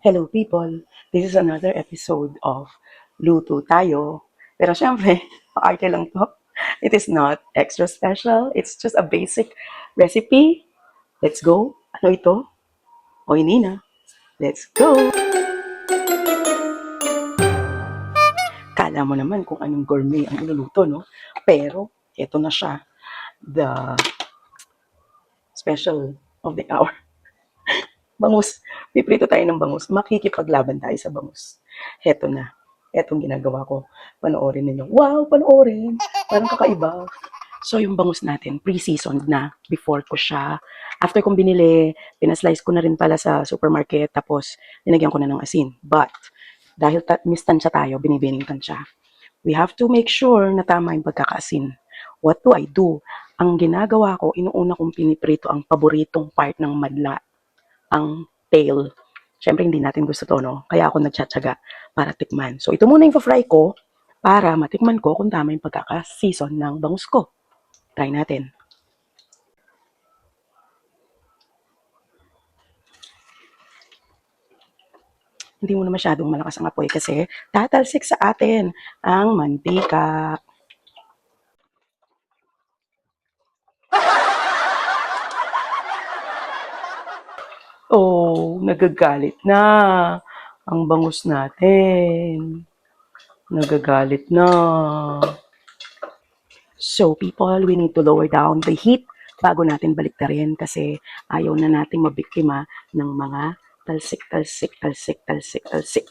Hello people! This is another episode of Luto Tayo. Pero syempre, paarte lang to. It is not extra special. It's just a basic recipe. Let's go! Ano ito? Oy Nina, let's go! Kala mo naman kung anong gourmet ang iluluto, no? Pero, ito na siya. The special of the hour. Bangus. Piprito tayo ng bangus. Makikipaglaban tayo sa bangus. Heto na. Etong ginagawa ko. Panoorin ninyo. Wow, panoorin. Parang kakaiba. So, yung bangus natin, pre-seasoned na. Before ko siya. After kong binili, pinaslice ko na rin pala sa supermarket. Tapos, linagyan ko na ng asin. But, dahil mistansya tayo, binibining tansya. We have to make sure na tama yung pagkakaasin. What do I do? Ang ginagawa ko, inuuna kong piniprito ang paboritong part ng madla, ang tail. Siyempre, hindi natin gusto to, no? Kaya ako nagtsatsaga para tikman. So, ito muna yung fry ko para matikman ko kung tama yung pagkaka-season ng bangus ko. Try natin. Hindi mo na masyadong malakas ang apoy kasi tatalsik sa atin ang mantika. Oh, nagagalit na ang bangus natin. Nagagalit na. So people, we need to lower down the heat bago natin baliktarin kasi ayaw na nating mabiktima ng mga talsik, talsik, talsik, talsik, talsik.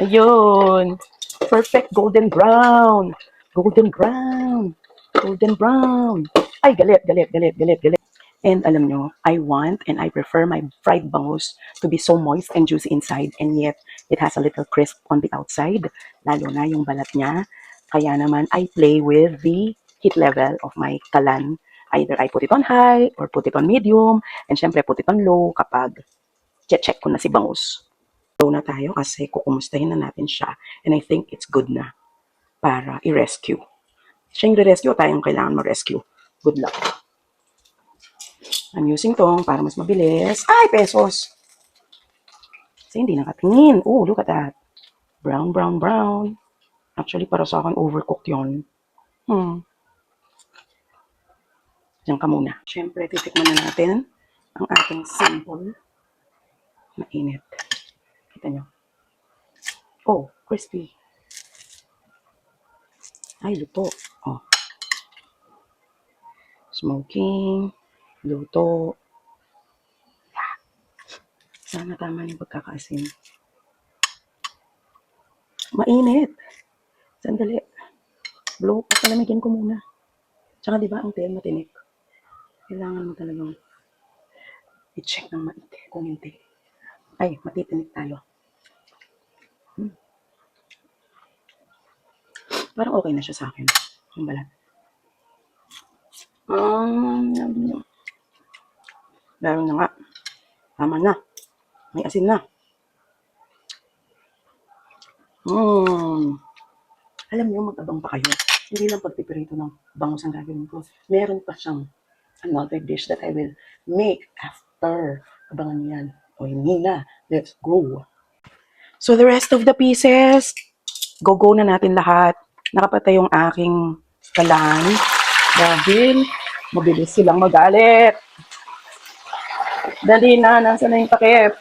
Ayun. Perfect golden brown. Golden brown. Golden brown. Ay, galit, galit, galit, galit, galit. And alam nyo, I want and I prefer my fried bangus to be so moist and juicy inside and yet it has a little crisp on the outside, lalo na yung balat niya. Kaya naman, I play with the heat level of my kalan. Either I put it on high or put it on medium and syempre put it on low kapag check ko na si bangus. Low na tayo kasi kukumustahin na natin siya and I think it's good na para i-rescue. Siya yung re-rescue o tayong kailangan ma-rescue. Good luck. I'm using tong para mas mabilis. Ay, pesos! Kasi hindi nakatingin. Oh, look at that. Brown, brown, brown. Actually, para sa akin, overcooked yon. Diyan ka muna. Siyempre, titikman na natin ang ating sample. Mainit. Kita nyo. Oh, crispy. Ay, luto. Oh. Smoking. Luto. Sana tama yung pagkakaasin. Mainit. Sandali. Blow. Palamigin ko muna. Tsaka diba ang tail matinik? Kailangan mo talagang i-check ng maigi kung hindi. Ay, matitinik tayo. Parang okay na siya sa akin. Yung balat. Meron na nga. Tama na. May asin na. Alam niyo, mag-abang pa kayo. Hindi lang pagpipirito ng bangus ang gagawin ko. Meron pa siyang another dish that I will make after. Abangan niyo yan. O hindi na. Let's go. So the rest of the pieces, go na natin lahat. Nakapatay yung aking kalan dahil mabilis silang magalit. Dali na, nasa na yung takip?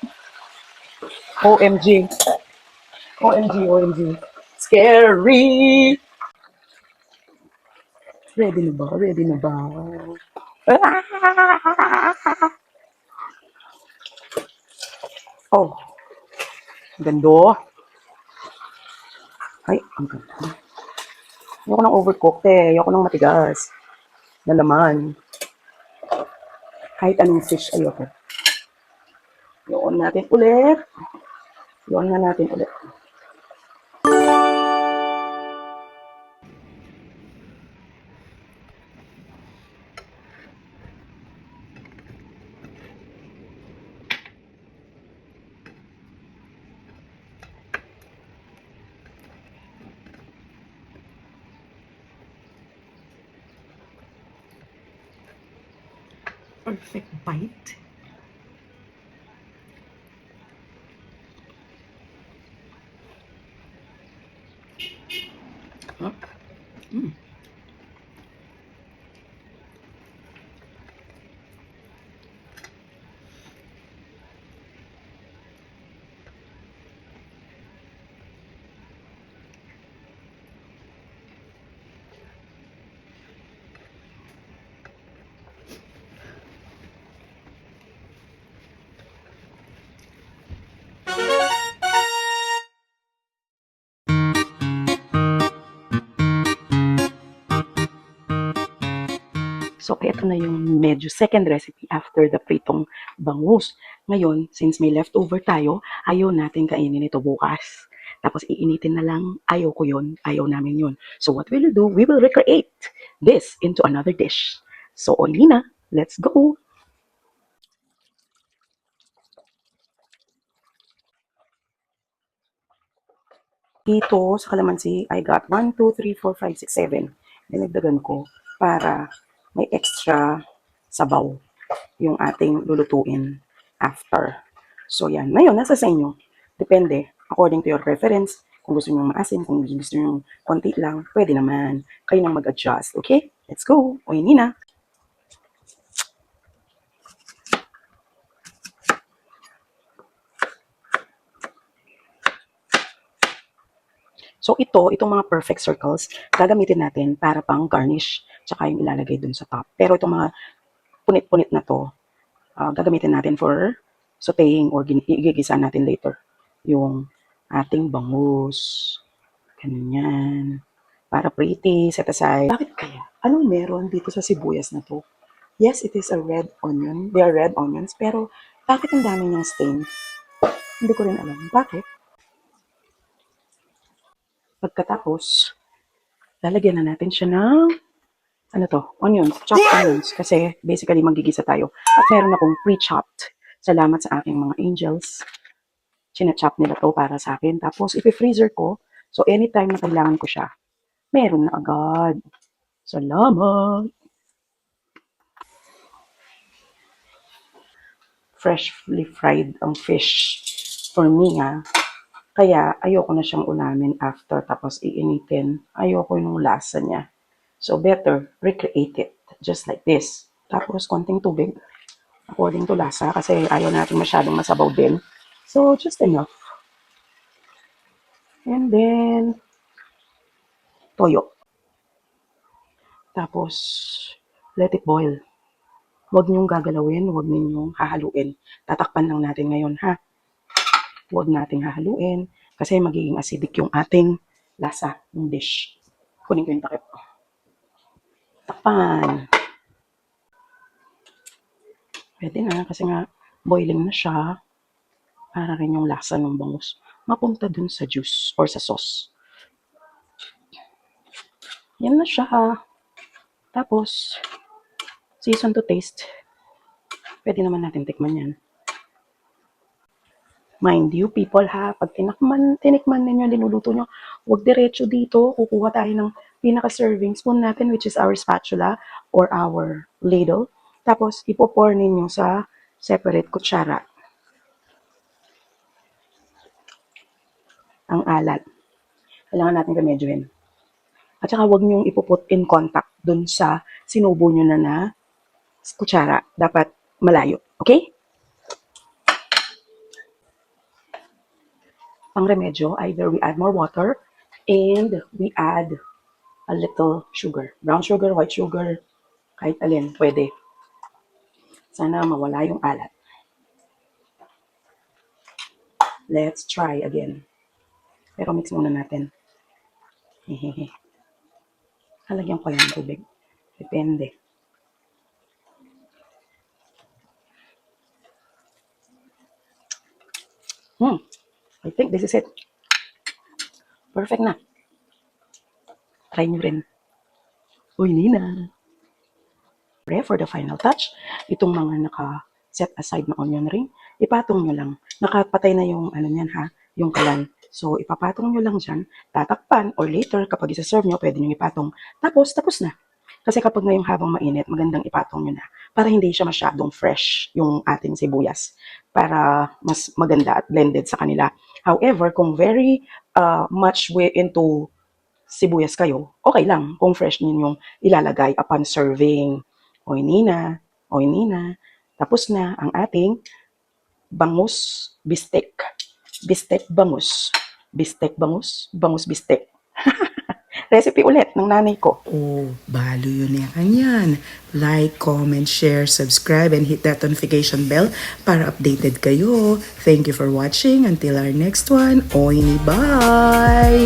OMG. OMG, OMG. Scary! Ready na ba? Ready na ba? Oh, gando. Ay, ang ganda. Ayoko ng overcooked eh. Ayoko ng matigas na laman. Kahit anong fish, ayoko. Iyon natin ulit. Iyon na natin ulit. Perfect bite. So, eto na yung medyo second recipe after the pritong bangus. Ngayon, since may leftover tayo, ayaw natin kainin ito bukas. Tapos iinitin na lang, ayaw ko yun, ayaw namin yun. So what we'll do, we will recreate this into another dish. So, Oilina, let's go! Dito sa kalamansi, I got 1, 2, 3, 4, 5, 6, 7. Dinagdagan ko para may extra sabaw yung ating lulutuin after. So yan. Ngayon, nasa sa inyo. Depende. According to your preference. Kung gusto nyo maasin, kung gusto nyo konti lang, pwede naman. Kayo nang mag-adjust. Okay? Let's go. O hindi na. So itong mga perfect circles, gagamitin natin para pang garnish, tsaka yung ilalagay dun sa top. Pero itong mga punit-punit na to, gagamitin natin for sauteing or igigisa natin later. Yung ating bangus. Ganyan. Para pretty, set aside. Bakit kaya? Anong meron dito sa sibuyas na to? Yes, it is a red onion. They are red onions. Pero bakit ang dami niyang stain? Hindi ko rin alam. Bakit? Pagkatapos, lalagyan na natin siya ng ano to, onions, chopped onions. Kasi basically magigisa tayo. At meron akong pre-chopped. Salamat sa aking mga angels. China-chop nila to para sa akin. Tapos, ipi-freezer ko. So, anytime na kailangan ko siya, meron na agad. Salamat! Freshly fried ang fish. For me, kaya ayoko na siyang ulamin after tapos iinitin. Ayoko yung lasa niya. So, better recreate it. Just like this. Tapos, konting tubig. According to lasa. Kasi ayaw natin masyadong masabaw din. So, just enough. And then, toyo. Tapos, let it boil. Huwag niyong gagalawin, huwag ninyong hahaluin. Tatakpan lang natin ngayon, ha? Huwag nating hahaluin kasi magiging acidic yung ating lasa ng dish. Kunin ko yung takip. Takpan. Pwede na kasi nga boiling na siya para rin yung lasa ng bangus mapunta dun sa juice or sa sauce. Yan na siya. Tapos, season to taste. Pwede naman natin tikman yan. Mind you, people ha, pag tinikman ninyo, linuluto nyo, huwag diretso dito. Kukuha tayo ng pinaka-serving spoon natin, which is our spatula or our ladle. Tapos, ipopour ninyo sa separate kutsara. Ang alat. Kailangan natin remedyohin. At saka huwag nyong ipuput in contact dun sa sinubo nyo na kutsara. Dapat malayo. Okay? Pang remedyo, either we add more water and we add a little sugar. Brown sugar, white sugar, kahit alin, pwede. Sana mawala yung alat. Let's try again. Pero mix muna natin. Hehehe. Halagyan ko yung tubig. Depende. I think this is it. Perfect na. Try nyo rin. Uy, Nina. For the final touch, itong mga naka-set aside na onion ring, ipatong nyo lang. Nakapatay na yung ano niyan ha, yung kalan. So, ipapatong nyo lang dyan, tatakpan, or later, kapag isa-serve nyo, pwede nyo ipatong. Tapos na. Kasi kapag ngayong habang mainit, magandang ipatong nyo na para hindi siya masyadong fresh yung ating sibuyas. Para mas maganda at blended sa kanila. However, kung very much way into sibuyas kayo, okay lang kung fresh ninyong ilalagay upon serving. Oy Nina. Tapos na ang ating bangus bistek. Bistek bangus. Bistek bangus. Bangus bistek. Recipe ulit ng nanay ko. Oh, balo yun yan. Like, comment, share, subscribe, and hit that notification bell para updated kayo. Thank you for watching. Until our next one. Oy, bye!